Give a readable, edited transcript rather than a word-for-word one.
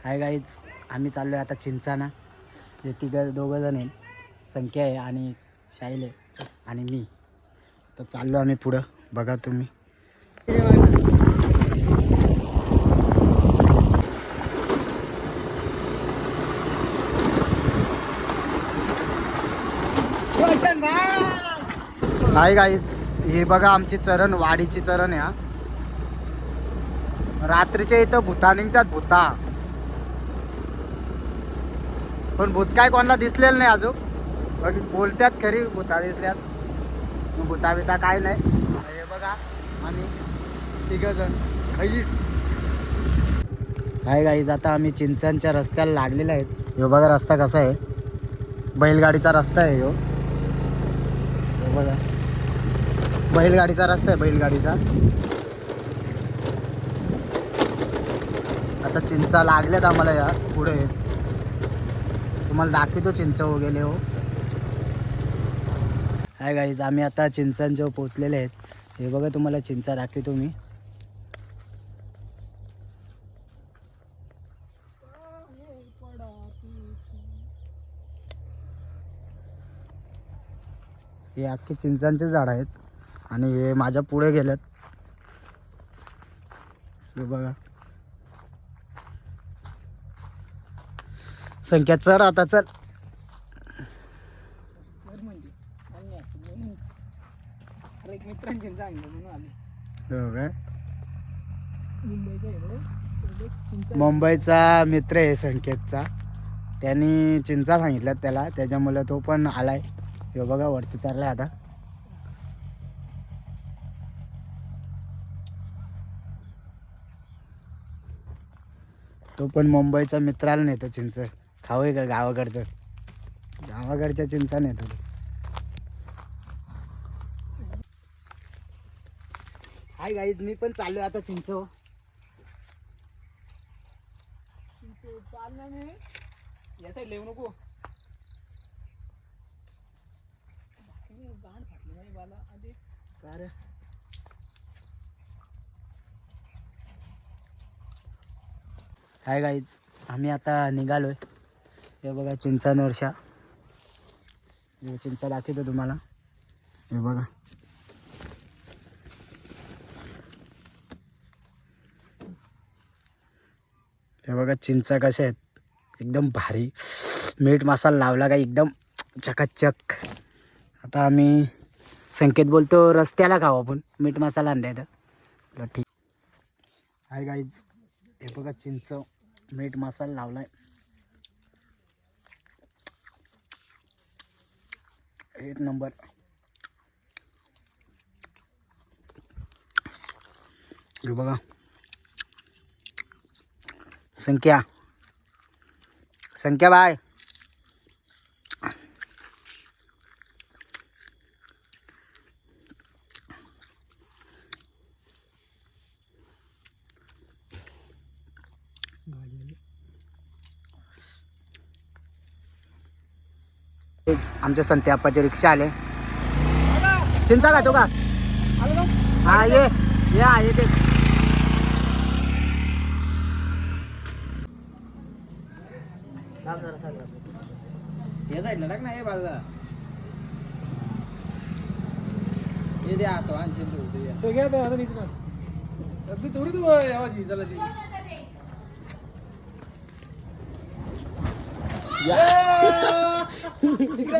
Hi guys, आम्ही चाललो आहे आता चिंचाना. हे दोघं जण आहेत, संख्या आहे आणि शाईल आहे आणि मी. तर चाललो आम्ही पुढं, बघा तुम्ही. हाय गाईज, हे बघा आमची चरण, वाडीची चरण आहे. रात्रीच्या इथं भूता निघतात, भूता. पण भूत काय कोणाला दिसलेलं नाही अजून, पण बोलतात खरी भूता दिसल्यात. भूता बिता काय नाही. हे बघा आम्ही तिघजण खैस. हाय गाईज, आता आम्ही चिंचांच्या रस्त्याला लागलेला आहेत. हे बघा रस्ता कसा आहे, बैलगाडीचा रस्ता आहे ह्यो. हे बघा बैलगाडीचा रस्ता आहे, बैलगाडीचा. आता चिंचा लागल्यात आम्हाला या पुढे. तुम्हाला दाखवतो चिंच वगैरे. हो हाय गाईज, आम्ही आता चिंचांजवळ पोचलेले आहेत. हे बघा तुम्हाला चिंचा दाखवतो मी. हे अख्खे चिंचांचे झाड आहेत आणि हे माझ्या पुढे गेलेत. हे बघा. संख्या चढ आता, चल. मुंबईचा मित्र आहे संकेतचा, त्यांनी चिंचा सांगितल्यात त्याला, त्याच्यामुळे तो पण आलाय. हे बघा वरती चाललाय आता. तो पण मुंबईचा मित्राला नेतो चिंच. खाऊय का गावाकडचं, गावाकडच्या चिंचा नेतो. हाय गाईज, मी पण चाललोय आता चिंच. या साईड लेऊ नको. हाय गाईज, आम्ही आता निघालोय. हे बघा चिंचांवरच्या, चिंचा दाखवतो तुम्हाला. हे बघा. हे बघा चिंचा कशा आहेत, एकदम भारी. मीठ मसाला लावला का एकदम चकाचक. आता आम्ही संकेत बोलतो रस्त्याला खाऊ आपण, मीठ मसाला आणलाय तर ठीक. हाय गाईज, हे बघा चिंच, मीठ मसाला लावलाय. एक नंबर. हे बघा संख्या, संख्या बाय. आमच्या संत्या आप्पाची रिक्षा आले. चिंचा का तो का? हा ये ये ते. या साईडला टाक ना, हे बाजूला हे द्या आता आणखी ते घ्या आता नीच ना तेवढी तू यावाची चला ती. तिकडे